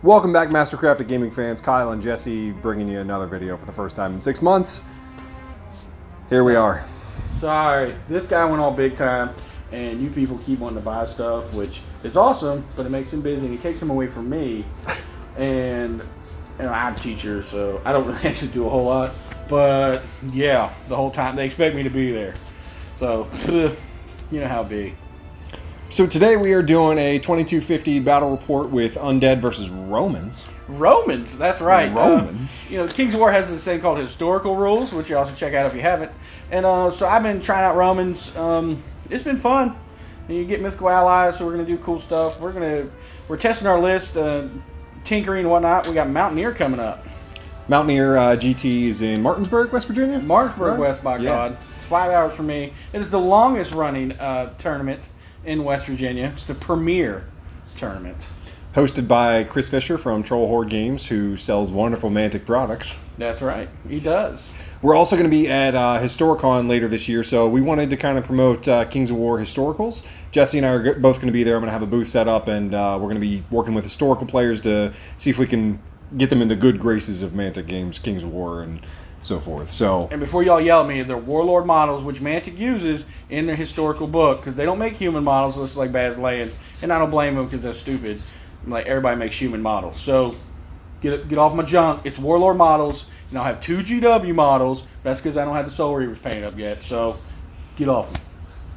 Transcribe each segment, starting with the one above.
Welcome back, Mastercrafted Gaming fans. Kyle and Jesse bringing you another video for the first time in 6 months. Here we are. Sorry, this guy went all big time, and you people keep wanting to buy stuff, which is awesome, but it makes him busy, and it takes him away from me. And I'm a teacher, so I don't really actually do a whole lot. But yeah, the whole time they expect me to be there. So you know how it be. So today we are doing a 2250 battle report with Undead versus Romans. Romans, that's right. Romans. Kings of War has this thing called historical rules, which you also check out if you haven't. And so I've been trying out Romans. It's been fun. You get mythical allies, so we're gonna do cool stuff. We're testing our list, tinkering and whatnot. We got Mountaineer coming up. Mountaineer GT is in Martinsburg, West Virginia. Martinsburg, right? West, by God. It's 5 hours for me. It is the longest running tournament in West Virginia. It's the premier tournament. Hosted by Chris Fisher from Troll Horde Games, who sells wonderful Mantic products. That's right, he does. We're also going to be at Historicon later this year, so we wanted to kind of promote Kings of War historicals. Jesse and I are both going to be there. I'm going to have a booth set up, and we're going to be working with historical players to see if we can get them in the good graces of Mantic games, Kings of War, and so forth. And before y'all yell at me, they're Warlord models, which Mantic uses in their historical book, because they don't make human models listed like Basileans, and I don't blame them because they're stupid. Like, everybody makes human models. So get off my junk. It's Warlord models, and I'll have 2 GW models. That's because I don't have the Soul Reavers painted up yet. So get off them.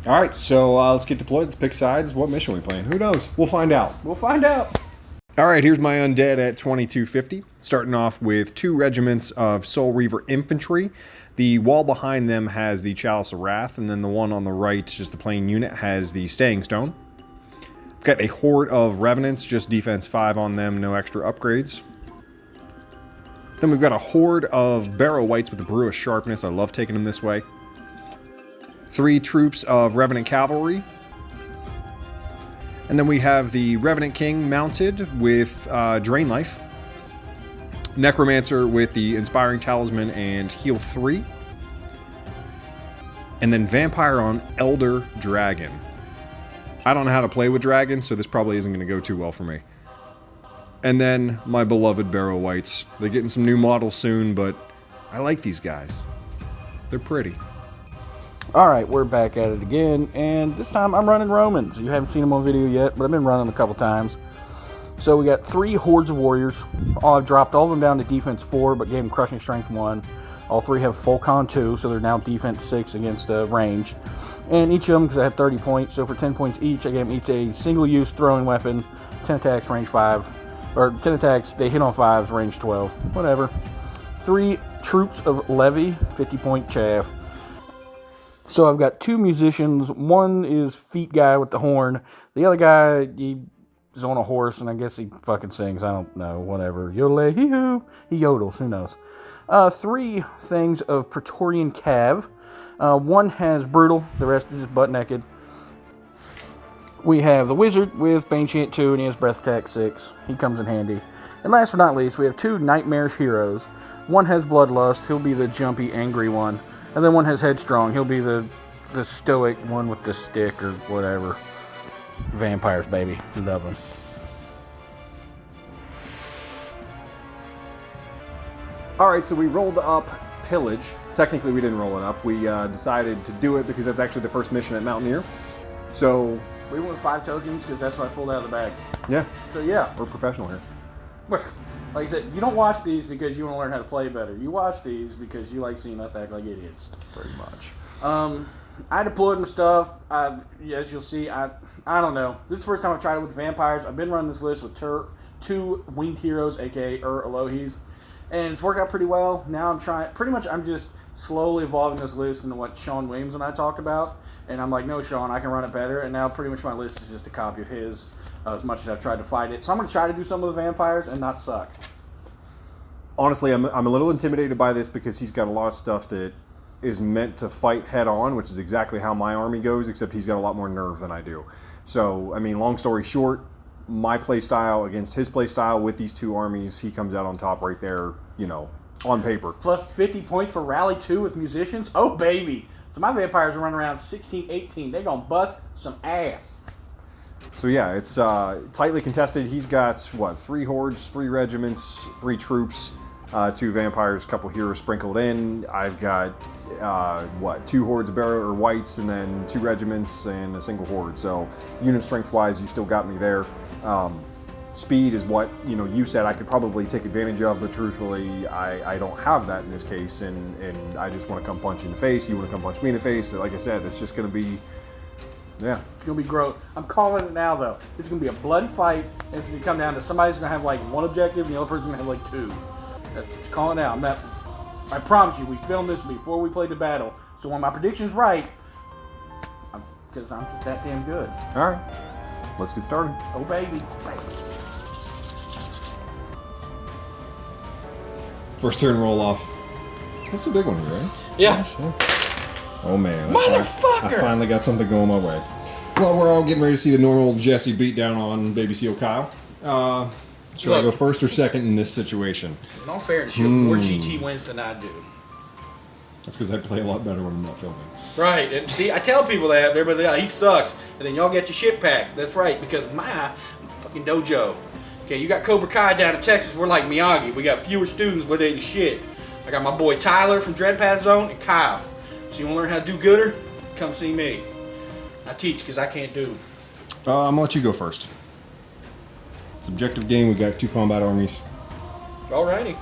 All right, so let's get deployed. Let's pick sides. What mission are we playing? Who knows? We'll find out. We'll find out. All right, here's my Undead at 2250. Starting off with 2 regiments of Soul Reaver infantry. The wall behind them has the Chalice of Wrath, and then the one on the right, just the plain unit, has the Staying Stone. I've got a horde of Revenants, just defense 5 on them, no extra upgrades. Then we've got a horde of Barrow Wights with the Brew of Sharpness. I love taking them this way. 3 troops of Revenant Cavalry. And then we have the Revenant King mounted with Drain Life. Necromancer with the Inspiring Talisman and Heal 3. And then Vampire on Elder Dragon. I don't know how to play with dragons, so this probably isn't going to go too well for me. And then my beloved Barrow Wights. They're getting some new models soon, but I like these guys. They're pretty. Alright, we're back at it again, and this time I'm running Romans. You haven't seen them on video yet, but I've been running them a couple times. So we got 3 hordes of warriors. I've dropped all of them down to defense 4, but gave them crushing strength 1. All 3 have full con 2, so they're now defense 6 against range. And each of them, because I had 30 points, so for 10 points each, I gave them each a single-use throwing weapon, 10 attacks, range 5. Or 10 attacks, they hit on 5s, range 12. Whatever. 3 troops of Levy, 50-point chaff. So I've got 2 musicians. One is feet guy with the horn. The other guy, he is on a horse, and I guess he fucking sings. I don't know, whatever. Yodel, hee-hoo. He yodels, who knows. 3 things of Praetorian Cav. 1 has Brutal, the rest is just butt naked. We have the Wizard with Bane Chant 2, and he has Breath Attack 6. He comes in handy. And last but not least, we have 2 Nightmarish Heroes. 1 has Bloodlust. He'll be the jumpy, angry one. And then 1 has Headstrong. He'll be the stoic one with the stick or whatever. Vampires, baby. Love them. Alright, so we rolled up Pillage. Technically, we didn't roll it up. We decided to do it because that's actually the first mission at Mountaineer. So we went with 5 tokens because that's what I pulled out of the bag. Yeah. So yeah. We're professional here. Like I said, you don't watch these because you want to learn how to play better. You watch these because you like seeing us act like idiots. Pretty much. I deployed my stuff. As you'll see, I don't know. This is the first time I've tried it with vampires. I've been running this list with 2 winged heroes, aka Elohis, and it's worked out pretty well. Now I'm trying. Pretty much, I'm just slowly evolving this list into what Sean Williams and I talked about. And I'm like, no, Sean, I can run it better. And now pretty much my list is just a copy of his. As much as I've tried to fight it. So I'm going to try to do some of the vampires and not suck. Honestly, I'm a little intimidated by this because he's got a lot of stuff that is meant to fight head on, which is exactly how my army goes, except he's got a lot more nerve than I do. So, I mean, long story short, my play style against his play style with these 2 armies, he comes out on top right there, on paper. Plus 50 points for Rally 2 with musicians? Oh, baby. So my vampires are running around 16, 18. They're going to bust some ass. So yeah, it's tightly contested. He's got, what, 3 hordes, 3 regiments, 3 troops, 2 vampires, a couple heroes sprinkled in. I've got, 2 hordes of barrow or whites, and then 2 regiments and a single horde. So unit strength-wise, you still got me there. Speed is what, you said I could probably take advantage of, but truthfully, I don't have that in this case, and I just want to come punch you in the face. You want to come punch me in the face. So like I said, it's just going to be... Yeah. It's going to be gross. I'm calling it now, though. It's going to be a bloody fight, and it's going to come down to somebody's going to have, like, 1 objective, and the other person's going to have, like, 2. It's calling it out. I promise you, we filmed this before we played the battle. So when my prediction's right, because I'm just that damn good. All right. Let's get started. Oh, baby. First turn roll off. That's a big one, right? Yeah. Oh, man. Motherfucker! I finally got something going my way. Well, we're all getting ready to see the normal Jesse beatdown on Baby Seal Kyle. Should I go first or second in this situation? In all fairness, you have more GT wins than I do. That's because I play a lot better when I'm not filming. Right, and see, I tell people that, but everybody, he sucks. And then y'all get your shit packed. That's right, because my fucking dojo. Okay, you got Cobra Kai down in Texas, we're like Miyagi. We got fewer students, but they do shit. I got my boy Tyler from Dreadpath Zone and Kyle. So you want to learn how to do gooder? Come see me. I teach because I can't do. I'm going to let you go first. It's objective game. We got 2 combat armies. Alrighty.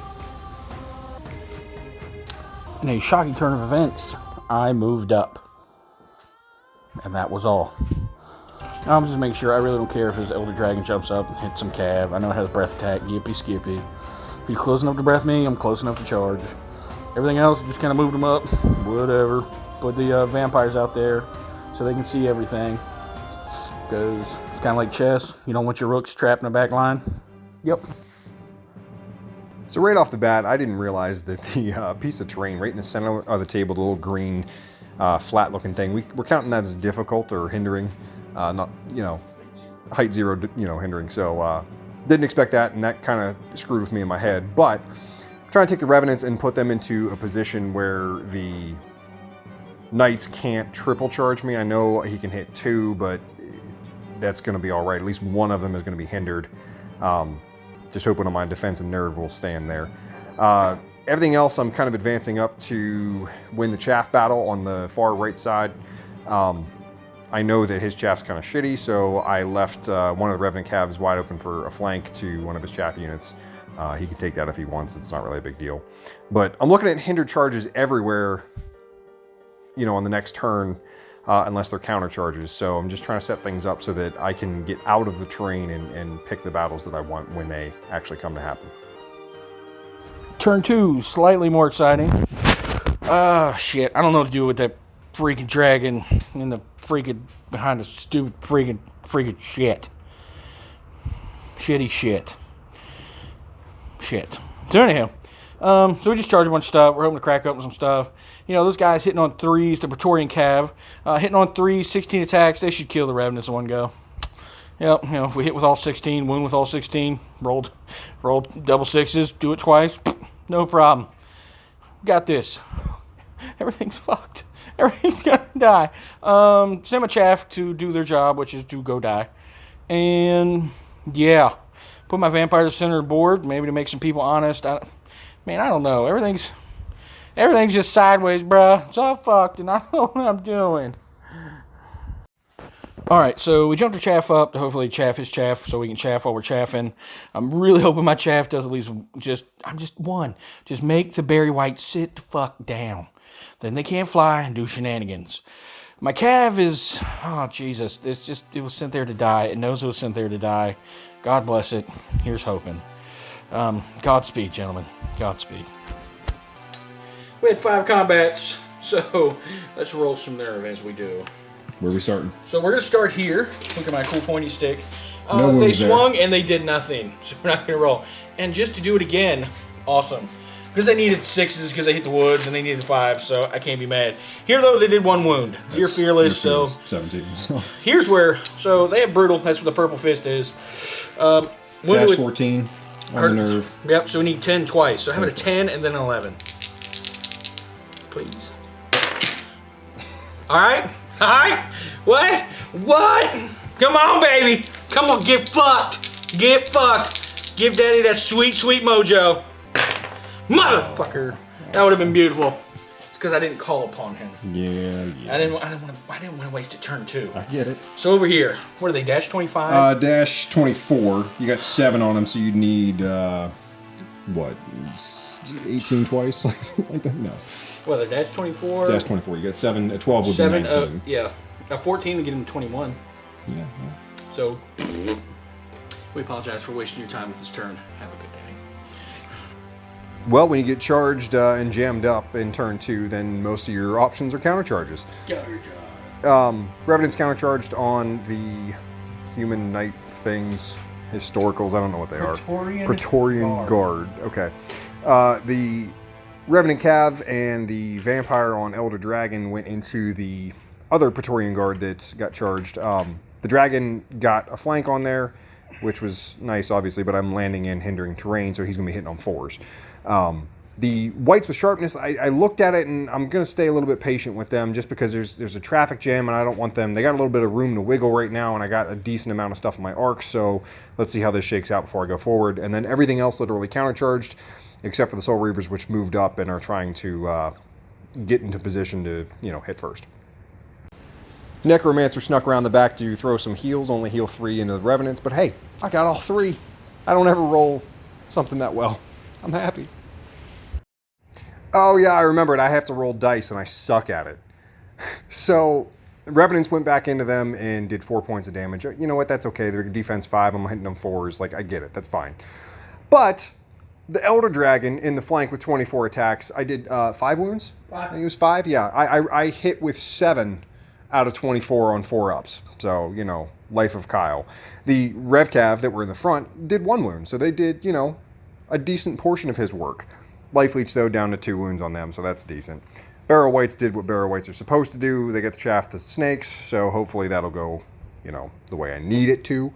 In a shocking turn of events, I moved up. And that was all. I'm just making sure. I really don't care if his Elder Dragon jumps up and hits some cav. I know it has breath attack. Yippee skippy. If he's close enough to breath me, I'm close enough to charge. Everything else, just kind of moved them up. Whatever. Put the vampires out there so they can see everything. Because it's kind of like chess. You don't want your rooks trapped in the back line. Yep. So right off the bat, I didn't realize that the piece of terrain right in the center of the table, the little green, flat-looking thing, we're counting that as difficult or hindering, not, height 0, hindering. So didn't expect that, and that kind of screwed with me in my head. But I'm trying to take the Revenants and put them into a position where the Knights can't triple charge me. I know he can hit 2, but that's going to be all right. At least one of them is going to be hindered. Just hoping on my defense and nerve will stand there. Everything else, I'm kind of advancing up to win the chaff battle on the far right side. I know that his chaff's kind of shitty, so I left one of the Revenant calves wide open for a flank to one of his chaff units. He can take that if he wants. It's not really a big deal. But I'm looking at hindered charges everywhere, on the next turn, unless they're counter charges. So I'm just trying to set things up so that I can get out of the terrain and pick the battles that I want when they actually come to happen. Turn 2, slightly more exciting. Oh, shit. I don't know what to do with that freaking dragon in the freaking, behind the stupid freaking shit. Shitty shit. Shit. So anyhow, so we just charge a bunch of stuff. We're hoping to crack open some stuff. Those guys hitting on 3s, the Praetorian Cav, hitting on 3s, 16 attacks, they should kill the Revenants in one go. Yep, if we hit with all 16, win with all 16, rolled double 6s, do it twice, no problem. Got this. Everything's fucked. Everything's gonna die. Send my chaff to do their job, which is to go die. And, yeah. Put my vampires center board, maybe to make some people honest. I don't know. Everything's just sideways, bruh. It's all fucked, and I don't know what I'm doing. Alright, so we jumped the chaff up to hopefully chaff his chaff so we can chaff while we're chaffing. I'm really hoping my chaff does at least one. Just make the berry white sit the fuck down. Then they can't fly and do shenanigans. My cav is, oh Jesus, it was sent there to die. It knows it was sent there to die. God bless it. Here's hoping. Godspeed, gentlemen. Godspeed. We had 5 combats, so let's roll some nerve as we do. Where are we starting? So we're going to start here. Look at my cool pointy stick. No they swung and they did nothing, so we're not going to roll. And just to do it again, awesome. Because they needed 6s because they hit the woods and they needed 5, so I can't be mad. Here, though, they did 1 wound. You're fearless, so... 17. Here's where... So they have brutal. That's what the purple fist is. Dash 14 on the nerve. Yep, so we need 10 twice. So how about a 10 and then an 11? Please. All right. What? Come on, baby. Come on, get fucked. Get fucked. Give Daddy that sweet, sweet mojo. Motherfucker. That would have been beautiful. It's because I didn't call upon him. Yeah. I didn't want to waste a turn 2. I get it. So over here, what are they, dash 25? Dash 24. You got 7 on them, so you need, what, 18 twice? Like that? No. What, they're dash 24? Dash 24. You got 7. A 12 would be 19. Yeah. A 14 would get them 21. Yeah. So, we apologize for wasting your time with this turn. Have a good day. Well, when you get charged and jammed up in turn 2, then most of your options are counter charges. Revenant's countercharged on the human knight things, historicals, I don't know what they are. Praetorian Guard. Okay. The Revenant Cav and the Vampire on Elder Dragon went into the other Praetorian Guard that got charged. The Dragon got a flank on there, which was nice, obviously, but I'm landing in hindering terrain, so he's going to be hitting on 4s. The Whites with Sharpness, I looked at it, and I'm going to stay a little bit patient with them just because there's a traffic jam, and I don't want them. They got a little bit of room to wiggle right now, and I got a decent amount of stuff in my arc, so let's see how this shakes out before I go forward. And then everything else literally countercharged, except for the Soul Reavers, which moved up and are trying to get into position to, hit first. Necromancer snuck around the back to throw some heals, only heal 3 into the Revenants, but hey, I got all 3. I don't ever roll something that well. I'm happy. Oh yeah, I remembered. I have to roll dice, and I suck at it. So, Revenants went back into them and did 4 points of damage. You know what? That's okay. They're defense 5. I'm hitting them 4s. Like, I get it. That's fine. But the Elder Dragon in the flank with 24 attacks, I did 5 wounds? 5. I think it was 5. Yeah, I hit with 7 out of 24 on 4-ups. So, life of Kyle. The Rev Cav that were in the front did 1 wound. So they did, a decent portion of his work. Life Leech, though, down to 2 wounds on them, so that's decent. Barrow Whites did what Barrow Whites are supposed to do. They get the chaff to snakes, so hopefully that'll go, the way I need it to.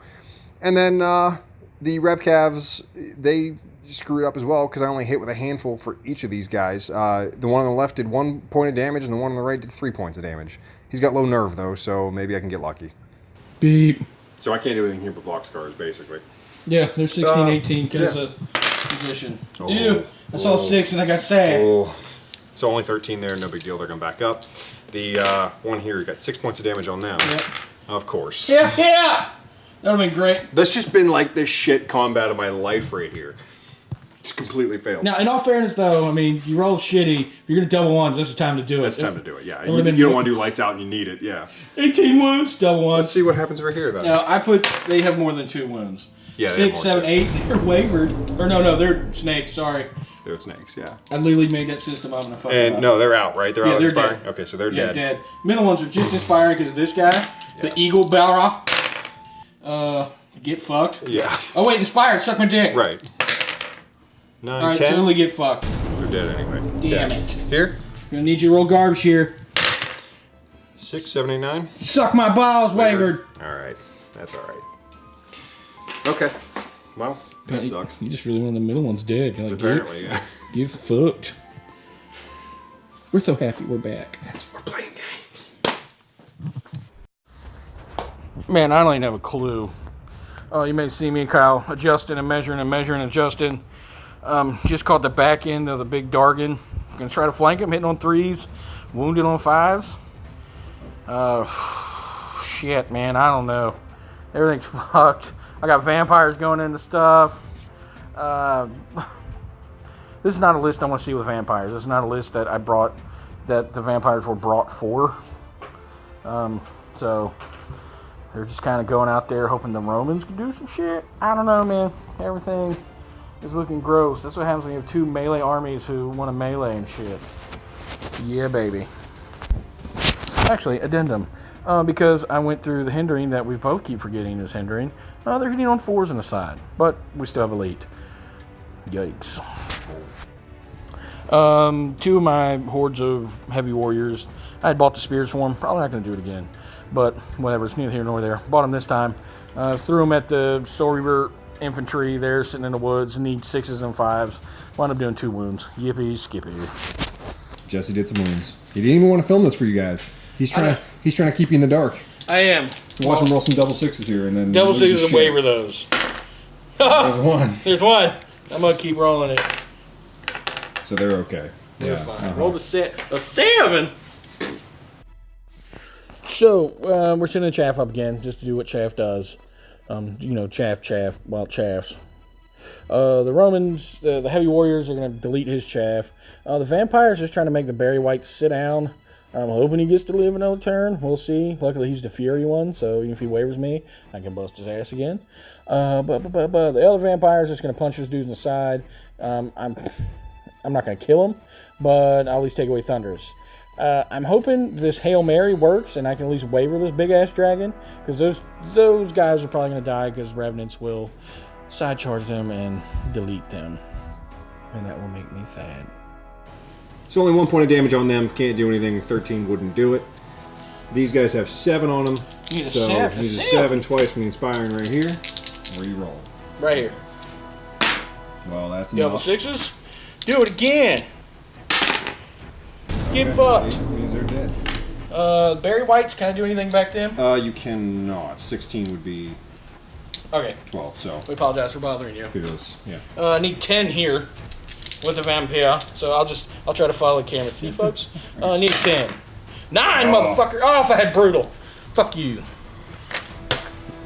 And then the Rev Cavs, they screwed up as well because I only hit with a handful for each of these guys. The one on the left did 1 point of damage, and the one on the right did 3 points of damage. He's got low nerve, though, so maybe I can get lucky. Beep. So I can't do anything here but block scars, basically. Yeah, they're 16, 18 because of position. Oh, ew, I saw 6 and I got sad. Oh. So only 13 there, no big deal, they're going back up. The one here, you got 6 points of damage on them. Yep. Of course. Yeah! That would have been great. That's just been like the shit combat of my life right here. Just completely failed. Now, in all fairness, though, I mean, you roll shitty. If you're going to double ones, this is time to do it. It's time to do it, yeah. You don't want to do lights out and you need it, yeah. 18 wounds, double ones. Let's see what happens right here, though. Now, they have more than 2 wounds. Yeah, 6, 7, 8, they're wavered. Or no, they're snakes, sorry. They're snakes, yeah. I literally made that system up and I fucked it up. No, they're out, right? They're out inspiring? Dead. Okay, so they're dead. Yeah, dead. Middle ones are just inspiring because of this guy, the Eagle Balra. Get fucked. Yeah. Oh, wait, inspired, suck my dick. Right. 9, all right, 10. totally get fucked. They're dead anyway. Damn it. Here? Gonna need you to roll garbage here. 6, 7, 8, 9. Suck my balls, wavered. Alright. That's alright. Okay. Well, that sucks. You just really want the middle one's dead. You're like, apparently, yeah. Get fucked. We're so happy we're back. We're playing games. Man, I don't even have a clue. Oh, you may see me and Kyle adjusting and measuring and measuring and adjusting. Just caught the back end of the big Dargan. Gonna try to flank him, hitting on 3s, wounded on 5s. Shit, man, I don't know. Everything's fucked. I got vampires going into stuff. This is not a list I want to see with vampires. This is not a list that I brought, that the vampires were brought for. So they're just kind of going out there hoping the Romans can do some shit. I don't know, man. Everything is looking gross. That's what happens when you have 2 melee armies who want to melee and shit. Yeah, baby. Actually, addendum. Because I went through the hindering that we both keep forgetting is hindering. They're hitting on 4s on the side, but we still have elite. Yikes. 2 of my hordes of heavy warriors, I had bought the spears for them. Probably not going to do it again, but whatever. It's neither here nor there. Bought them this time. Threw them at the Soul Reaver infantry there, sitting in the woods. Need 6s and 5s. Wound up doing 2 wounds. Yippee skippy. Jesse did some wounds. He didn't even want to film this for you guys. He's trying to keep you in the dark. I am. Watch him roll some double sixes here, and then double sixes and waiver those. There's one. There's one. I'm gonna keep rolling it. So they're okay. They're fine. Roll the a 7. So we're sending Chaff up again, just to do what Chaff does. You know, Chaff, well, Chaffs. The Romans, the heavy warriors are going to delete his Chaff. The vampire's just trying to make the Barry White sit down. I'm hoping he gets to live another turn. We'll see. Luckily, he's the Fury one, so even if he wavers me, I can bust his ass again. But the other vampire's just going to punch his dudes in the side. I'm not going to kill him, but I'll at least take away Thunderous. I'm hoping this Hail Mary works and I can at least waver this big-ass dragon, because those guys are probably going to die because Revenants will side charge them and delete them. And that will make me sad. So only 1 point of damage on them. Can't do anything. 13 wouldn't do it. These guys have 7 on them. You need a so seven. use a 7 twice from the Inspiring right here. Re-roll. Right here. Well, that's Double enough. sixes. Do it again. Get fucked. It means they're dead. Barry Whites, can I do anything back then? You cannot. 16 would be Okay. 12, so. We apologize for bothering you. Fearless, yeah. I need 10 here with the vampire, so I'll try to follow the camera. See, folks? I need 10. 9, motherfucker! Oh, if I had brutal. Fuck you.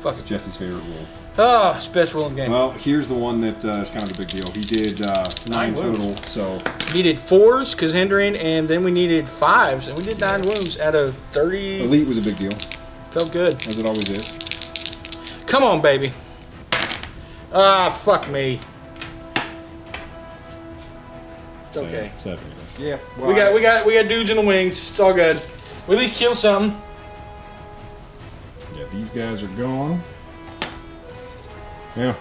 That's Jesse's favorite rule. Oh, it's the best rule in the game. Well, here's the one that is kind of a big deal. He did 9 total, so. Needed 4s, because hindering, and then we needed 5s, and we did 9 wounds out of 30. Elite was a big deal. Felt good. As it always is. Come on, baby. Ah, fuck me. It's okay. 7. Yeah. We got dudes in the wings. It's all good. We at least kill something. Yeah, these guys are gone. Yeah.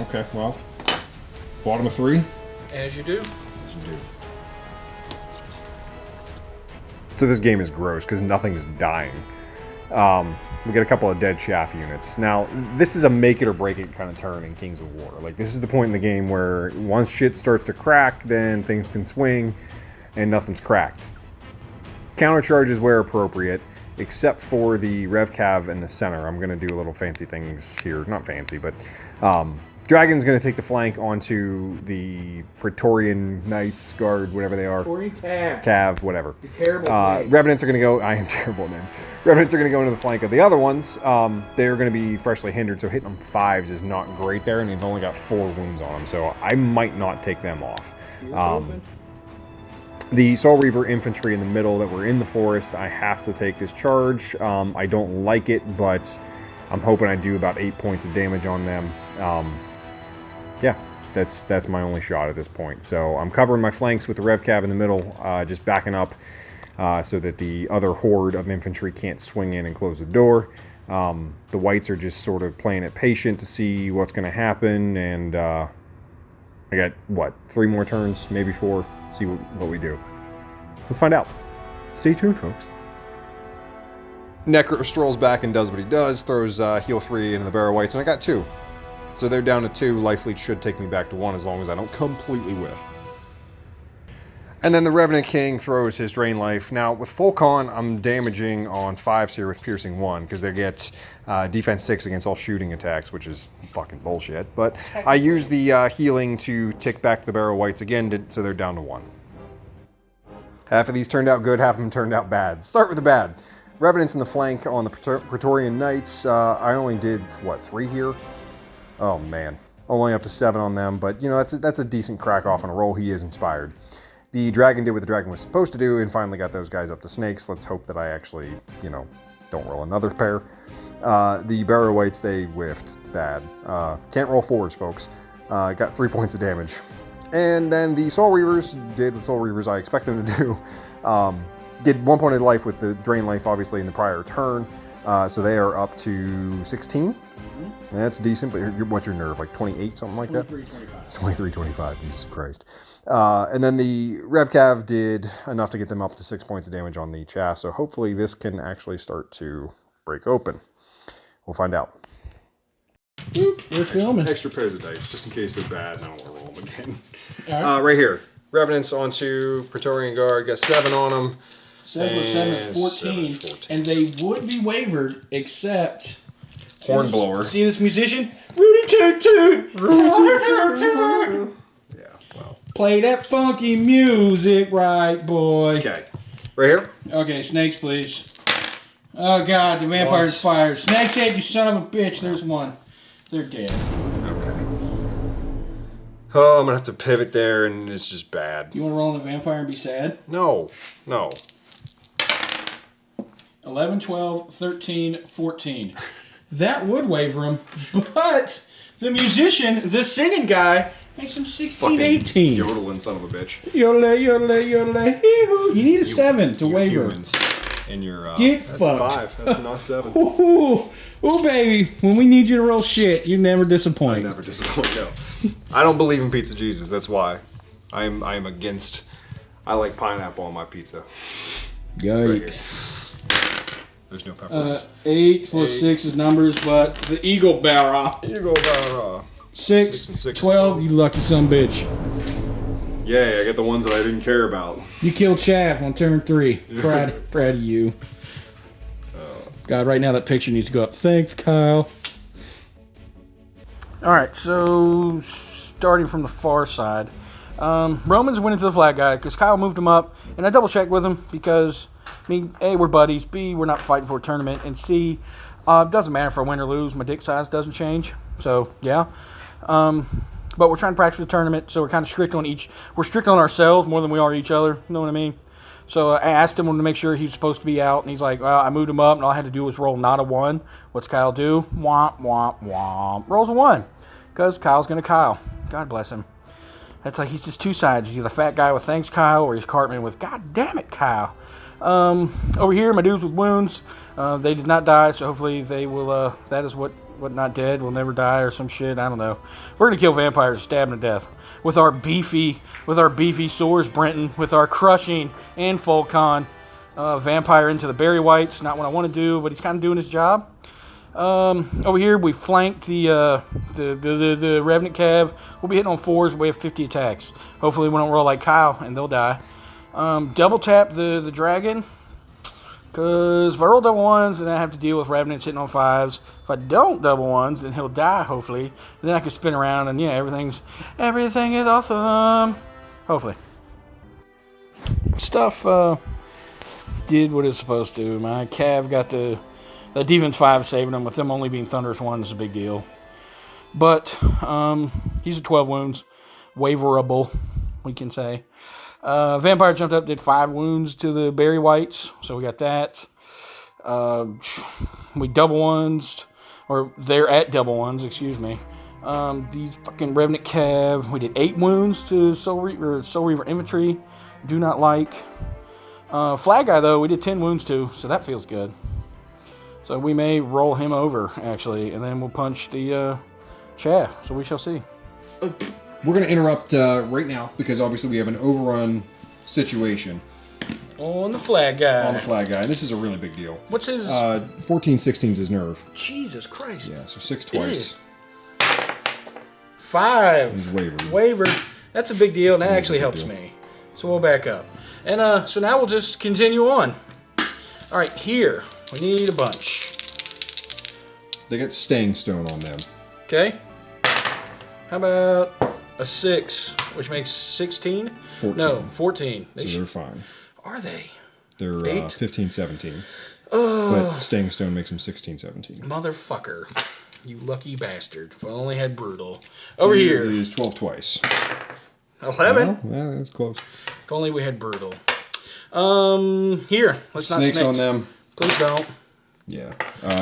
Okay, well. Bottom of 3. As you do. As you do. So this game is gross because nothing is dying. We get a couple of dead chaff units. Now, this is a make it or break it kind of turn in Kings of War. Like, this is the point in the game where once shit starts to crack, then things can swing, and nothing's cracked. Counter charges where appropriate, except for the Rev Cav in the center. I'm going to do a little fancy things here. Not fancy, but Dragon's going to take the flank onto the Praetorian Knights, Guard, whatever they are. Cav, whatever. Terrible Revenants are going to go... I am terrible name. Revenants are going to go into the flank of the other ones. They're going to be freshly hindered, so hitting them 5s is not great there, and they've only got 4 wounds on them, so I might not take them off. The Soul Reaver infantry in the middle that were in the forest, I have to take this charge. I don't like it, but I'm hoping I do about 8 points of damage on them. Yeah, that's my only shot at this point. So I'm covering my flanks with the Rev Cav in the middle, just backing up so that the other horde of infantry can't swing in and close the door. The whites are just sort of playing it patient to see what's going to happen, and I got, what, 3 more turns, maybe 4, see what we do. Let's find out. Stay tuned, folks. Necro strolls back and does what he does, throws heal 3 into the Barrow Whites, and I got 2. So they're down to 2. Life Leech should take me back to 1 as long as I don't completely whiff. And then the Revenant King throws his Drain Life. Now, with full con, I'm damaging on 5s here with Piercing 1, because they get Defense 6 against all shooting attacks, which is fucking bullshit. But I use the healing to tick back the Barrow Whites again, so they're down to 1. Half of these turned out good, half of them turned out bad. Start with the bad. Revenants in the flank on the Praetorian Knights. I only did, what, 3 here? Oh, man. Only up to 7 on them, but, you know, that's a decent crack off on a roll. He is inspired. The Dragon did what the Dragon was supposed to do and finally got those guys up to snakes. Let's hope that I actually, you know, don't roll another pair. The Barrow Whites, they whiffed bad. Can't roll 4s, folks. Got 3 points of damage. And then the Soul Reavers did what Soul Reavers I expect them to do. Did 1 point of life with the Drain Life, obviously, in the prior turn. So they are up to 16. That's decent, but what's your nerve? Like 28, something like that? 23, 25, Jesus Christ. And then the Rev Cav did enough to get them up to 6 points of damage on the chaff, so hopefully this can actually start to break open. We'll find out. We're filming. Extra pairs of dice, just in case they're bad and I don't want to roll them again. All right. Right here. Revenants onto Praetorian Guard, got 7 on them. 7 plus 7 is 14, 14. and they would be wavered except Hornblower. See this musician? Rudy Toot Toot! Rudy Toot Toot! Yeah, well. Play that funky music, right, boy. Okay. Right here? Okay, snakes, please. Oh, God, the vampire's fired. Snake's head, you son of a bitch. There's one. They're dead. Okay. Oh, I'm going to have to pivot there, and it's just bad. You want to roll on the vampire and be sad? No. No. 11, 12, 13, 14. That would waver him, but the musician, the singing guy, makes him 16, 18. Yodeling son of a bitch. Yodel, yodel, yodel, hee-hoo. You need a 7 to waver. Humans in your, Get that's fucked. 5. That's not 7. Ooh, baby, when we need you to roll shit, you never disappoint. I never disappoint, no. I don't believe in pizza Jesus, that's why. I am against, I like pineapple on my pizza. Yikes. There's no pepperoni. 8 plus 6 is numbers, but the eagle barra. Eagle barra. 6, and 6 12, you lucky son bitch. Yay, I get the ones that I didn't care about. You killed Chav on turn 3. Proud of you. God, right now that picture needs to go up. Thanks, Kyle. Alright, so starting from the far side. Roman's winning to the flag guy because Kyle moved him up, and I double checked with him because, I mean, A, we're buddies, B, we're not fighting for a tournament, and C, it doesn't matter if I win or lose, my dick size doesn't change, so yeah. But we're trying to practice the tournament, so we're kind of strict on we're strict on ourselves more than we are each other, you know what I mean? So I asked him to make sure he's supposed to be out, and he's like, well, I moved him up, and all I had to do was roll not a 1. What's Kyle do? Womp, womp, womp. Rolls a 1, because Kyle's going to Kyle. God bless him. That's like, he's just two sides. He's either the fat guy with thanks, Kyle, or he's Cartman with God damn it, Kyle. Over here, my dudes with wounds, they did not die, so hopefully they will, that is what not dead will never die or some shit, I don't know. We're going to kill vampires, stab them to death. With our beefy swords, Brenton, with our crushing and Fulcon, vampire into the berry whites, not what I want to do, but he's kind of doing his job. Over here, we flanked the Revenant Cav. We'll be hitting on 4s. We have 50 attacks. Hopefully, we don't roll like Kyle and they'll die. Double tap the dragon. Because if I roll double 1s, then I have to deal with Revenant hitting on 5s. If I don't double 1s, then he'll die, hopefully. And then I can spin around and, yeah, everything is awesome. Hopefully. Stuff did what it's supposed to. My Cav got the defense 5 saving him, with them only being Thunderous 1 is a big deal. But he's at 12 wounds. Waverable, we can say. Vampire jumped up, did 5 wounds to the berry whites, so we got that. We double 1s, or they're at double 1s, excuse me. The fucking Revenant Cav, we did 8 wounds to Soul Reaver infantry. Do not like. Flag guy, though, we did 10 wounds to, so that feels good. So we may roll him over, actually, and then we'll punch the chaff, so we shall see. We're going to interrupt right now, because obviously we have an overrun situation. On the flag guy. On the flag guy, and this is a really big deal. What's his... 14/16 is his nerve. Jesus Christ. Yeah, so 6 twice. 5. He's wavered. Wavered. That's a big deal, and that actually helps me. So we'll back up. And so now we'll just continue on. All right, here. We need a bunch. They got Staying Stone on them. Okay. How about a 6, which makes 16? 14. No, 14. So they're fine. Are they? They're 15/17. Oh. But Staying Stone makes them 16/17. Motherfucker. You lucky bastard. If I only had Brutal. Over here. It is 12 twice. 11? Well, yeah, that's close. If only we had Brutal. Here. Let's not Snakes on them. Please don't. Yeah.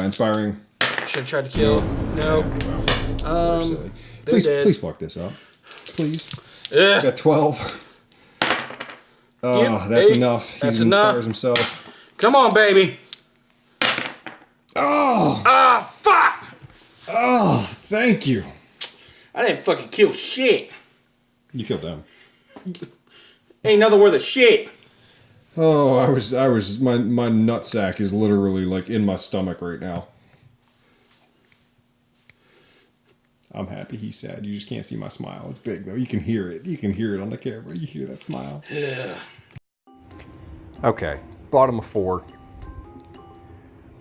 Inspiring. Should have tried to kill. No. Well, silly. Please fuck this up. Please. Ugh. Got 12. Oh, that's enough. He inspires himself. Come on, baby. Oh! Ah, fuck! Oh, thank you. I didn't fucking kill shit. You killed them. Ain't nothing worth of shit. Oh, my nutsack is literally like in my stomach right now. I'm happy, he's sad. You just can't see my smile. It's big though. You can hear it. You can hear it on the camera. You hear that smile. Yeah. Okay. bottom of 4.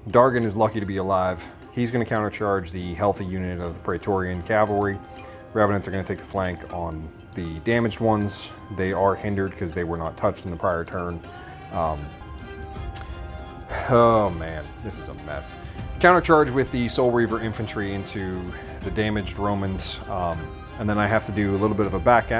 Dargan is lucky to be alive. He's going to countercharge the healthy unit of the Praetorian Cavalry. Revenants are going to take the flank on the damaged ones. They are hindered because they were not touched in the prior turn. Oh man, this is a mess. Countercharge with the Soul Reaver infantry into the damaged Romans, and then I have to do a little bit of a back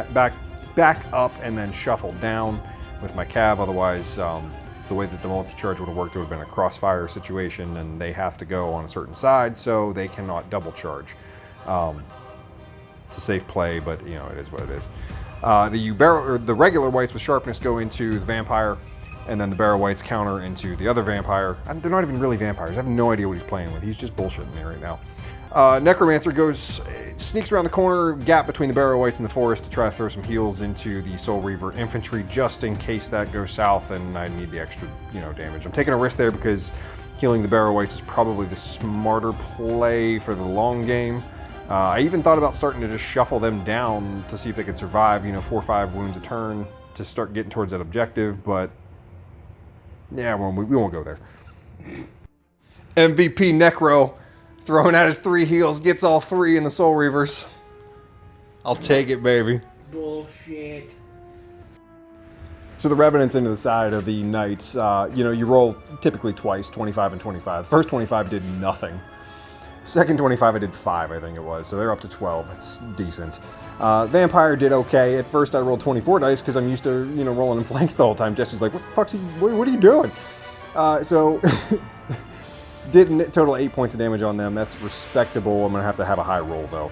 up and then shuffle down with my cav. Otherwise, the way that the multi-charge would have worked, it would have been a crossfire situation, and they have to go on a certain side, so they cannot double charge. It's a safe play, but you know, it is what it is. The regular whites with sharpness go into the vampire, and then the barrel whites counter into the other vampire. They're not even really vampires. I have no idea what he's playing with. He's just bullshitting me right now. Necromancer sneaks around the corner, gap between the barrel whites and the forest to try to throw some heals into the Soul Reaver infantry, just in case that goes south and I need the extra, damage. I'm taking a risk there because healing the barrel whites is probably the smarter play for the long game. I even thought about starting to just shuffle them down to see if they could survive, 4 or 5 wounds a turn to start getting towards that objective, but yeah, we won't go there. MVP Necro throwing out his 3 heals, gets all 3 in the Soul Reavers. I'll take it, baby. Bullshit. So the Revenants into the side of the Knights, you roll typically twice, 25 and 25. The first 25 did nothing. Second 25 I did 5, I think it was, so they're up to 12. It's decent. Vampire did okay. At first I rolled 24 dice because I'm used to, rolling in flanks the whole time. Jesse's like, what are you doing? So did total 8 points of damage on them. That's respectable. I'm going to have a high roll though.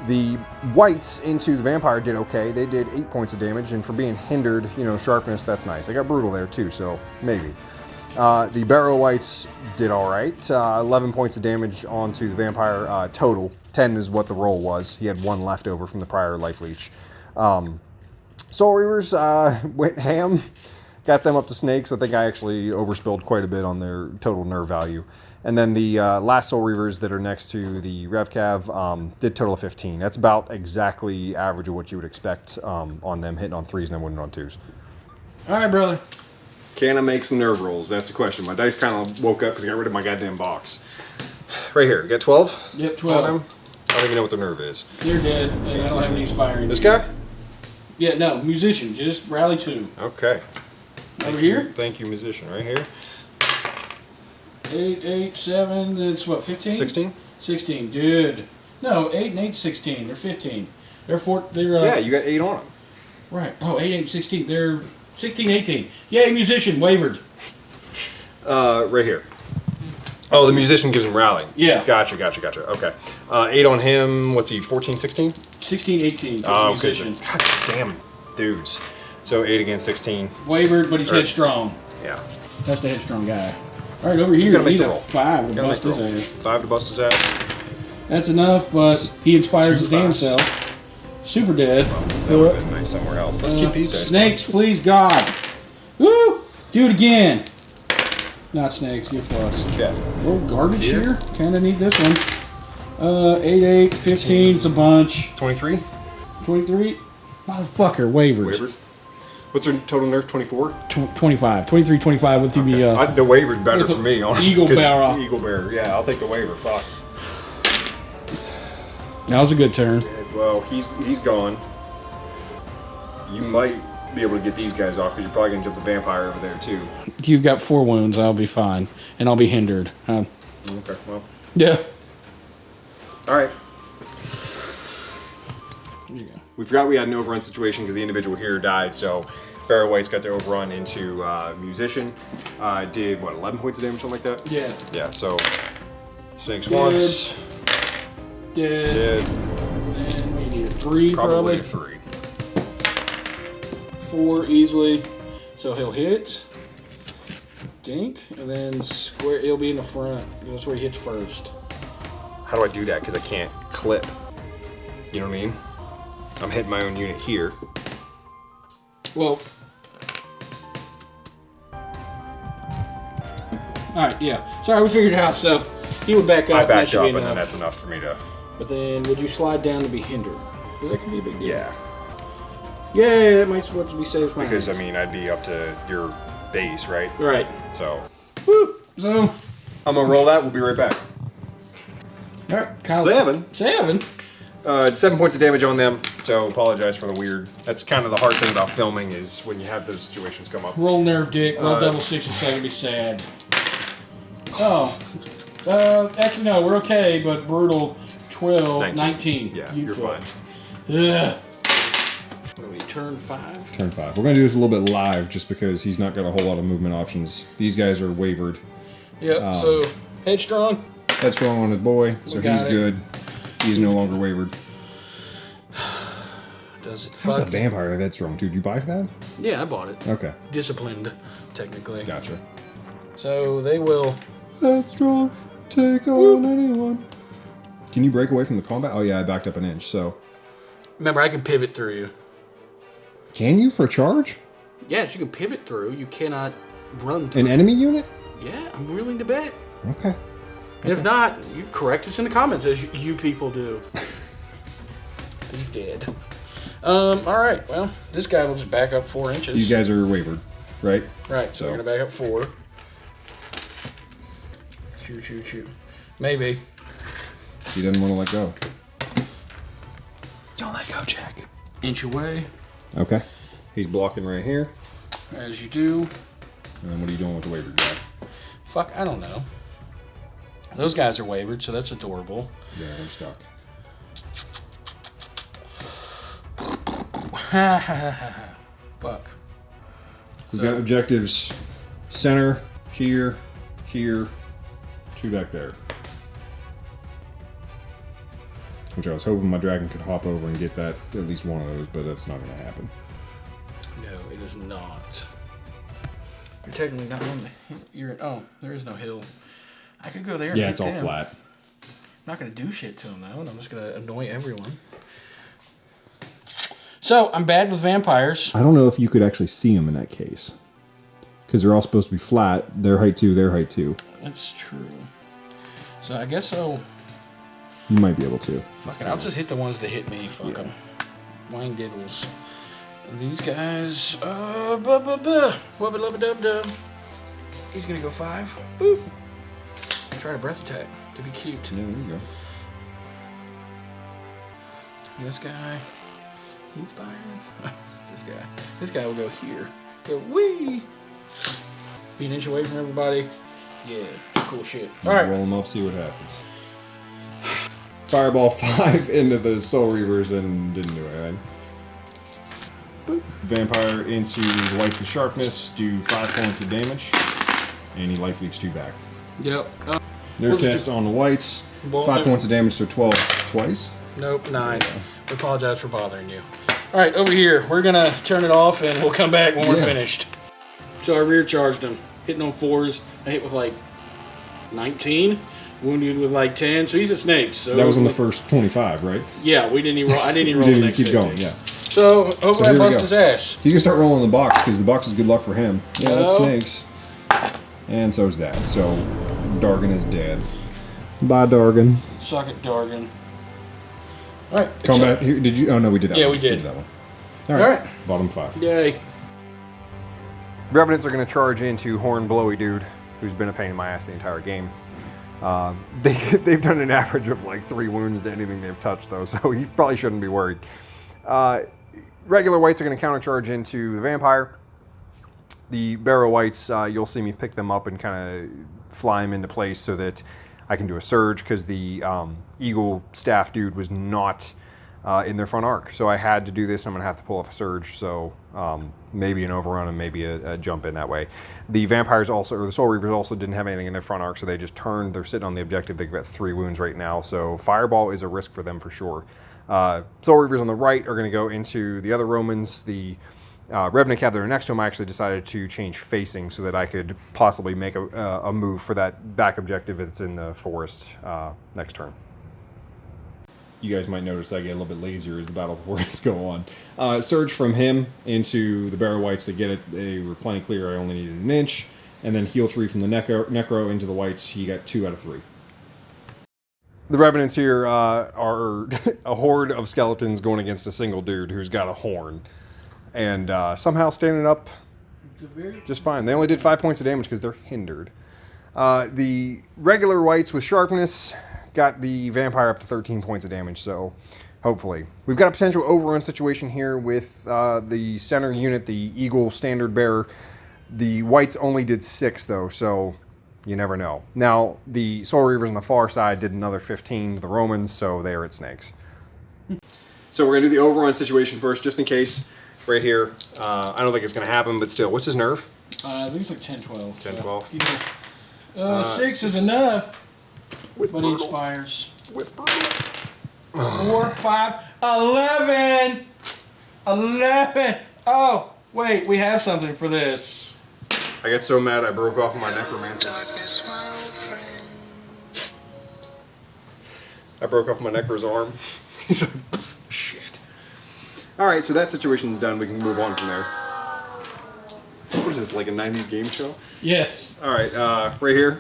The whites into the vampire did okay. They did 8 points of damage, and for being hindered, sharpness, that's nice. I got brutal there too, so maybe. The barrel whites did all right. 11 points of damage onto the vampire total. 10 is what the roll was. He had 1 left over from the prior life leech. Soul Reavers went ham. Got them up to snakes. I think I actually overspilled quite a bit on their total nerve value. And then the last Soul Reavers that are next to the Rev Cav did total of 15. That's about exactly average of what you would expect on them, hitting on 3s and then winning on 2s. All right, brother. Can I make some nerve rolls? That's the question. My dice kind of woke up because I got rid of my goddamn box. Right here. You got 12? Yep, 12. I don't even know what the nerve is. You're dead, and I don't have any expiring. This guy? Yeah, no, musician. Just rally 2. Okay. Over here? Thank you, musician. Right here. 8, 8, 7, that's what, 15? 16? 16, dude. No, 8 and 8, 16. They're 15. They're yeah, you got 8 on them. Right. Oh, 8, 8, 16. They're 16, 18. Yay, musician, wavered. Right here. Oh, the musician gives him rally. Yeah. Gotcha. Okay. 8 on him. What's he, 14, 16? 16, 18. Oh, musician. okay. God damn dudes. So 8 against 16. Wavered, but he's headstrong. Yeah. That's the headstrong guy. All right, over here, we need a 5 to bust his ass. 5 to bust his ass. That's enough, but he inspires his damn self. Super dead. That would have been nice somewhere else. Let's keep these guys. Snakes, please, God. Woo! Do it again. Not snakes, get fucked. Okay. Little garbage here. Kind of need this one. 8, 8, 15. It's a bunch. 23? 23? Motherfucker, waivers. Wavered. What's her total nerve? 24? 25. 23, 25 with okay. the... the waiver's better for me, honestly. Eagle Bearer. Eagle Bearer. Yeah, I'll take the waiver. Fuck. That was a good turn. Well, he's gone. You might be able to get these guys off because you're probably going to jump the vampire over there too. You've got 4 wounds. I'll be fine. And I'll be hindered. Okay, well. Yeah. All right. There you go. We forgot we had an overrun situation because the individual here died, so Barrow White's got to overrun into Musician. Did, 11 points of damage, something like that? Yeah. Yeah, so Snakes once. Dead. And we need a 3 Probably probably. a 3. 4 easily. So he'll hit. Dink. And then square. It'll be in the front. That's where he hits first. How do I do that? Because I can't clip. You know what I mean? I'm hitting my own unit here. Well. Alright, yeah. Sorry, we figured it out. So he would back up. I backed up, and and then that's enough for me to... But then, would you slide down to be hindered? Because that could be a big deal. Yeah. Yeah, that might be safe. Because, I mean, I'd be up to your base, right? Right. So, Woo. So, I'm gonna roll that. We'll be right back. all right. Kyle. 7. 7. 7 points of damage on them, so apologize for the weird. That's kind of the hard thing about filming is when you have those situations come up. Roll nerve dick. Roll double 6 and 7 be sad. Oh. Actually, no, we're okay, but brutal 12, 19. Yeah, you're fine. Ugh. What are we, turn 5? Turn 5. We're going to do this a little bit live just because he's not got a whole lot of movement options. These guys are wavered. Yep, so headstrong. Headstrong on his boy, so he's good. He's no longer wavered. Does it? How's a vampire have headstrong too? Did you buy for that? Yeah, I bought it. Okay. Disciplined, technically. Gotcha. So they will. Headstrong, take on anyone. Can you break away from the combat? Oh yeah, I backed up an inch, so. Remember, I can pivot through you. Can you for a charge? Yes, you can pivot through. You cannot run through. An enemy unit? Yeah, I'm willing to bet. Okay. And if not, you correct us in the comments as you people do. He's dead. All right. Well, this guy will just back up 4 inches. These guys are wavered, right? Right. So we're gonna back up 4. Shoot, shoot, shoot. Maybe. He doesn't want to let go. Don't let go, Jack. Inch away. Okay. He's blocking right here. As you do. And then what are you doing with the wavered guy? Fuck, I don't know. Those guys are wavered, so that's adorable. Yeah, they're stuck. Fuck. We've got objectives center, here, 2 back there. Which I was hoping my dragon could hop over and get that, at least one of those, but that's not going to happen. No, it is not. You're technically not on the hill. Oh, there is no hill. I could go there. Yeah, it's all flat. I'm not going to do shit to him, though, and I'm just going to annoy everyone. So, I'm bad with vampires. I don't know if you could actually see them in that case. Because they're all supposed to be flat. Their height 2, their height 2. That's true. So, I guess I'll... You might be able to. Fuck it, I'll just hit the ones that hit me. Fuck them. Wine giggles. And these guys... Wubba-lubba-dub-dub. He's going to go 5. Boop. Try a breath attack to be cute. Yeah, there you go. This guy... He's fine. This guy will go here. Go wee. Be an inch away from everybody. Yeah, cool shit. All right. Roll them up, see what happens. Fireball 5 into the Soul Reavers and didn't do anything. Boop. Vampire into the Whites with Sharpness, do 5 points of damage, and he life leaks 2 back. Yep. Nerve test on the Whites, 5 points of damage, so 12 twice. Nope, 9. We apologize for bothering you. All right, over here. We're going to turn it off, and we'll come back when we're finished. So I rear charged him, hitting on 4s. I hit with like 19, wounded with like 10. So he's a snake. So that was on the first 25, right? Yeah, we didn't even roll. I didn't even roll the next keep 15. going, yeah. So hopefully I bust his ass. He's going to start rolling the box, because the box is good luck for him. Yeah, No. that's snakes. And so's that. So Dargan is dead. Bye, Dargan. Suck it, Dargan. All right. Combat here. Did you? Oh no, we did that. Yeah, one. we did. That one. All right. Bottom 5. Yay. Revenants are going to charge into Horn Blowy Dude, who's been a pain in my ass the entire game. They've done an average of like 3 wounds to anything they've touched, though, so you probably shouldn't be worried. Regular Whites are going to countercharge into the Vampire. The Barrow Whites, you'll see me pick them up and kind of fly them into place so that I can do a surge, because the Eagle Staff Dude was not in their front arc. So I had to do this. I'm going to have to pull off a surge, so maybe an overrun and maybe a jump in that way. The Vampires also, or the Soul Reavers also didn't have anything in their front arc, so they just turned. They're sitting on the objective. They've got 3 wounds right now, so Fireball is a risk for them for sure. Soul Reavers on the right are going to go into the other Romans. The Revenant Cav that are next to him, I actually decided to change facing so that I could possibly make a move for that back objective that's in the forest next turn. You guys might notice I get a little bit lazier as the battle reports go on. Surge from him into the Barrow Whites to get it. They were plenty clear. I only needed an inch. And then heal 3 from the Necro into the Whites. He got 2 out of 3. The Revenants here are a horde of skeletons going against a single dude who's got a horn. And somehow standing up just fine. They only did 5 points of damage because they're hindered. The regular whites with sharpness got the vampire up to 13 points of damage, so hopefully. We've got a potential overrun situation here with the center unit, the Eagle Standard Bearer. The whites only did 6, though, so you never know. Now, the Soul Reavers on the far side did another 15 to the Romans, so they are at snakes. So we're going to do the overrun situation first, just in case, right here. I don't think it's going to happen, but still. What's his nerve? I think it's like 10, 12. 10, 12. You know, 6 is enough, with but brutal. he expires. With brutal. 4, 5, 11! 11! Oh, wait, we have something for this. I got so mad I broke off my necromancer. I broke off my necro's arm. He's like, shit. Alright, so that situation's done. We can move on from there. What is this, like a 90s game show? Yes. Alright, right here.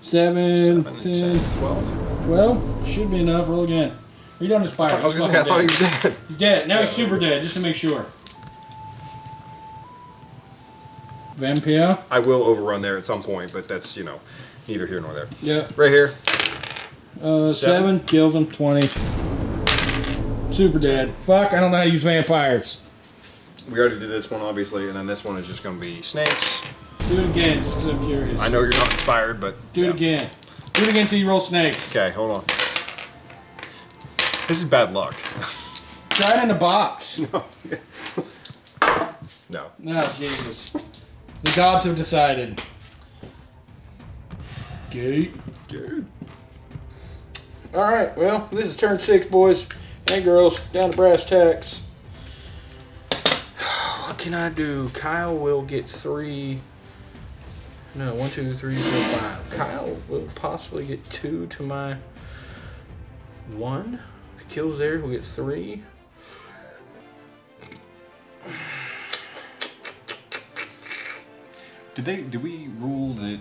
7, 10, 12. 12? Should be enough. Roll again. Are you done this pirate? I was gonna say, I thought he was dead. He's dead. Now he's super dead, just to make sure. Vampire? I will overrun there at some point, but that's, you know, neither here nor there. Yeah. Right here. 7 kills him. 20. Super dead. Fuck, I don't know how to use vampires. We already did this one, obviously, and then this one is just going to be snakes. Do it again, just because I'm curious. I know you're not inspired, but... Do it again. Do it again until you roll snakes. Okay, hold on. This is bad luck. Try it in a box. No. No. No, Jesus. The gods have decided. Gate. Alright, well, this is turn 6, boys and girls. Down to brass tacks. What can I do? Kyle will get 3. No, 1, 2, 3, 4, 5. Kyle will possibly get 2 to my 1. If he kills there, he'll get 3. Did we rule that,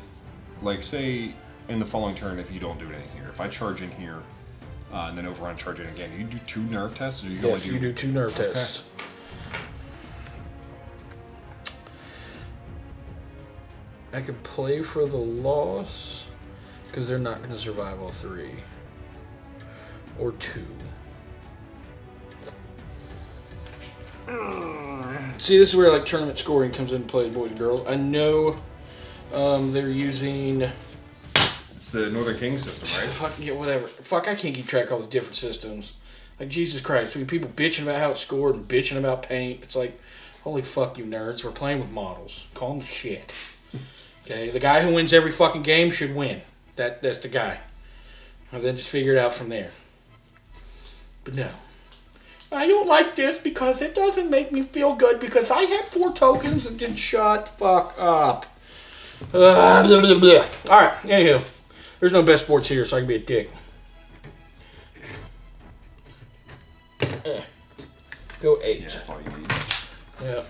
like, say, in the following turn, if you don't do anything here, if I charge in here, and then overrun charge in again, you do 2 nerve tests? Or you Yes, you do 2 nerve tests. I could play for the loss, because they're not going to survive all 3. Or 2. See, this is where like tournament scoring comes into play, boys and girls. I know they're using... It's the Northern King system, right? Fucking get whatever. Fuck, I can't keep track of all the different systems. Like, Jesus Christ, we people bitching about how it's scored and bitching about paint. It's like, holy fuck you nerds, we're playing with models. Call them shit. Okay, the guy who wins every fucking game should win. That's the guy. And then just figure it out from there. But no. I don't like this because it doesn't make me feel good because I had 4 tokens and then shut fuck up. Alright, anywho. There's no best sports here, so I can be a dick. Go 8. Yeah, that's all you need. Yeah.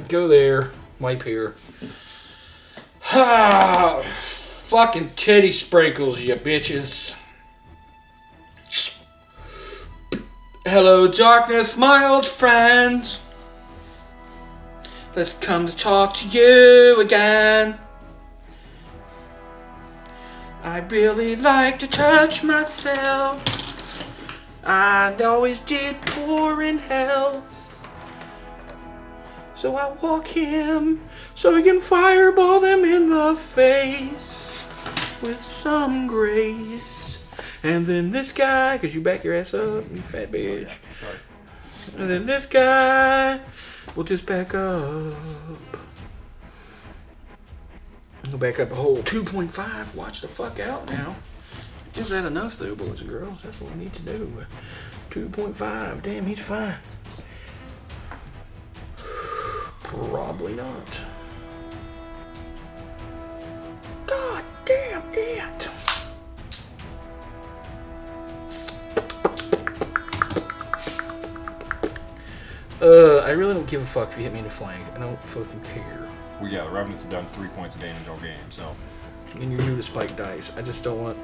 Go there. Wipe here. Fucking titty sprinkles, you bitches. Hello, darkness, my old friends. Let's come to talk to you again. I really like to touch myself. I always did pour in hell. So I walk him so he can fireball them in the face with some grace. And then this guy, because you back your ass up, you fat bitch. Oh, yeah. And then this guy will just back up. Go back up a whole 2.5. Watch the fuck out now. Is that enough though, boys and girls? That's what we need to do. 2.5. Damn, he's fine. Probably not. God damn it. I really don't give a fuck if you hit me in the flank. I don't fucking care. Well, yeah, the Revenants have done 3 points of damage all game, so. And you're new to spike dice. I just don't want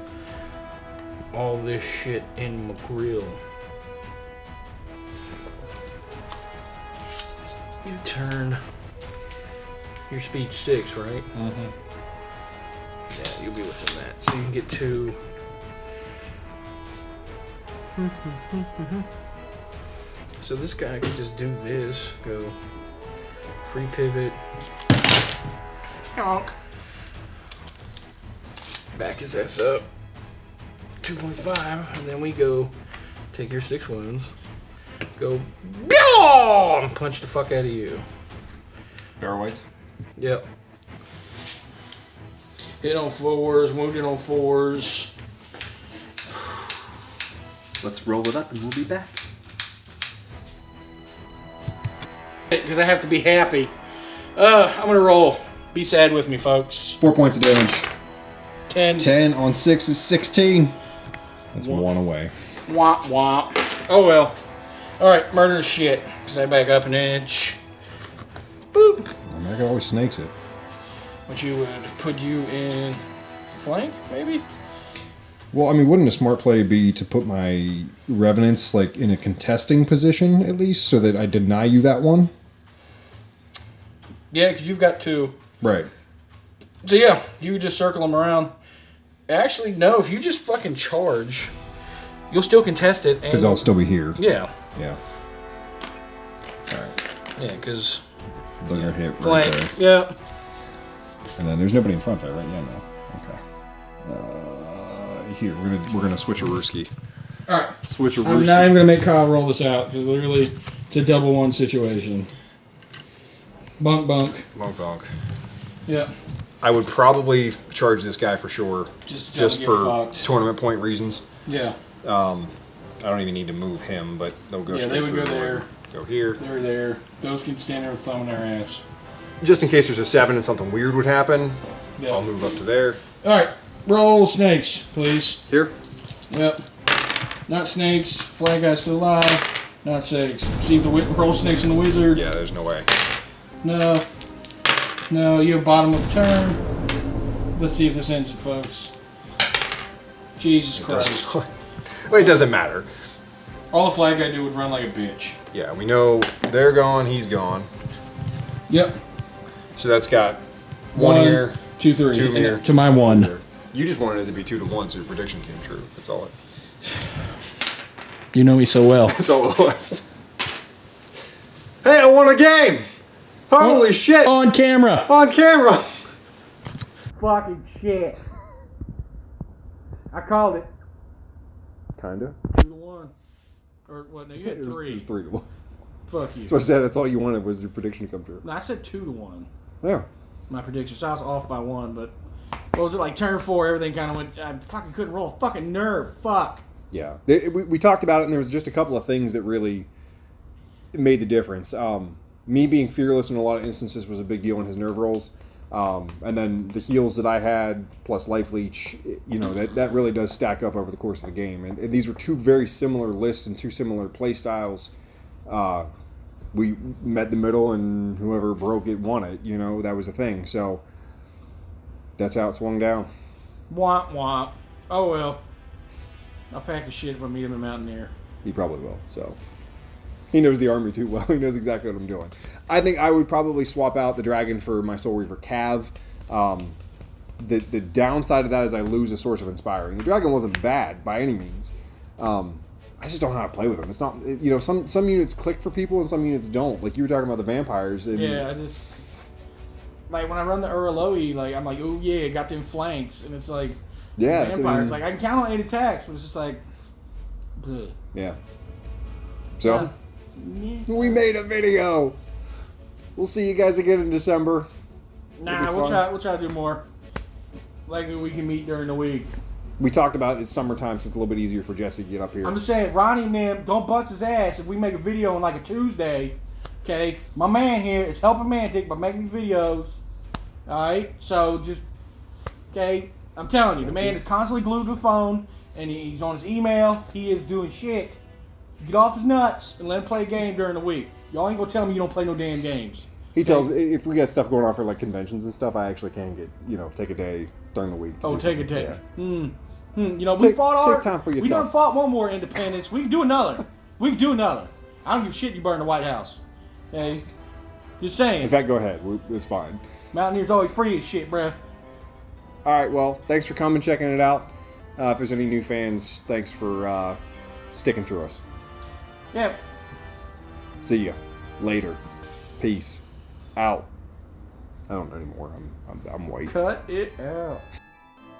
all this shit in my grill. You turn. Your speed's 6, right? Mm-hmm. Yeah, you'll be within that. So you can get 2. So this guy can just do this. Go free pivot. Honk. Back his ass up. 2.5. And then we go take your 6 wounds. Go and punch the fuck out of you. Barrel weights? Yep. Hit on 4s, wounded on 4s. Let's roll it up and we'll be back. Because I have to be happy. I'm gonna roll. Be sad with me, folks. 4 points of damage. 10. 10 on 6 is 16. That's one away. Womp womp. Oh well. Alright, murder the shit. Because I back up an inch. Boop. I mean, I can always snakes it. Which you would put you in flank, maybe? Well, I mean, wouldn't a smart play be to put my revenants like in a contesting position at least, so that I deny you that one? Yeah, because you've got 2. Right. So yeah, you just circle them around. Actually, no. If you just fucking charge, you'll still contest it. Because I'll still be here. Yeah. Yeah. All right. Yeah, because They're gonna hit right flank. there. Yeah. And then there's nobody in front there, right? Yeah, no. Okay. Here, we're gonna switch a Rooski. All right. Switch a I'm Rooski. not even gonna make Kyle roll this out because literally it's a double 1 situation. Bunk bunk. Bonk bonk. Yeah. I would probably charge this guy for sure, Just for fucked. tournament point reasons. Yeah. I don't even need to move him, but they'll go Yeah, straight they would through. go there. Go here. They're there. Those can stand there with thumb in their ass. Just in case there's a 7 and something weird would happen, Yeah. I'll move up to there. All right. Roll snakes, please. Here? Yep. Not snakes. Flag guy's still alive. Not snakes. See if the roll snakes in the wizard. Yeah, there's no way. No. No, you have bottom of the turn. Let's see if this ends it, folks. Jesus Christ. Well, it doesn't matter. All the flag guy do would run like a bitch. Yeah, we know they're gone, he's gone. Yep. So that's got 1 here, 2, 3. 2 here. To my 1. You just wanted it to be 2 to 1, so your prediction came true. That's all it. You know me so well. That's all it was. Hey, I won a game! Holy shit! On camera. On camera! Fucking shit. I called it. Kinda. 2 to 1. Or what? No, you had It 3. was 3 to 1. Fuck you. So I said that's all you wanted was your prediction to come true. No, I said 2 to 1. Yeah. My prediction. So I was off by 1, but what was it like? Turn 4, everything kind of went. I fucking couldn't roll a fucking nerve. Fuck. Yeah. We talked about it, and there was just a couple of things that really made the difference. Me being fearless in a lot of instances was a big deal in his nerve rolls. And then the heals that I had, plus life leech, you know, that really does stack up over the course of the game. And these were 2 very similar lists and 2 similar play styles. We met the middle, and whoever broke it won it. You know, that was a thing. So that's how it swung down. Womp womp. Oh well. I'll pack his shit if I meet him in Mountaineer. He probably will. So he knows the army too well. He knows exactly what I'm doing. I think I would probably swap out the dragon for my Soul Reaver Cav. The downside of that is I lose a source of inspiring. The dragon wasn't bad by any means. I just don't know how to play with them. It's not, you know, some units click for people and some units don't. Like you were talking about the vampires. And Yeah, I just like when I run the Uraloe, like I'm like, oh yeah, got them flanks, and it's like yeah, vampires. Like I can count on 8 attacks, but it's just like, bleh. Yeah. So we made a video. We'll see you guys again in December. Nah, we'll try to do more. Like we can meet during the week. We talked about it's summertime, so it's a little bit easier for Jesse to get up here. I'm just saying, Ronnie and them, don't bust his ass if we make a video on like a Tuesday. Okay? My man here is helping Mantic by making videos. Alright? So just, okay? I'm telling you, the man is constantly glued to the phone, and he's on his email. He is doing shit. Get off his nuts and let him play a game during the week. Y'all ain't gonna tell me you don't play no damn games. He tells me if we got stuff going on for like conventions and stuff, I actually can get, you know, take a day during the week. Oh, take a something. day. Yeah. You know, we fought our. Take time for We yourself. done fought one more independence. We can do another. I don't give a shit you burn the White House. Okay? Just saying. In fact, go ahead. It's fine. Mountaineer's always free as shit, bruh. All right, well, thanks for coming, checking it out. If there's any new fans, thanks for sticking through us. Yep. See ya. Later. Peace. Out. I don't know anymore. I'm white. Cut it out.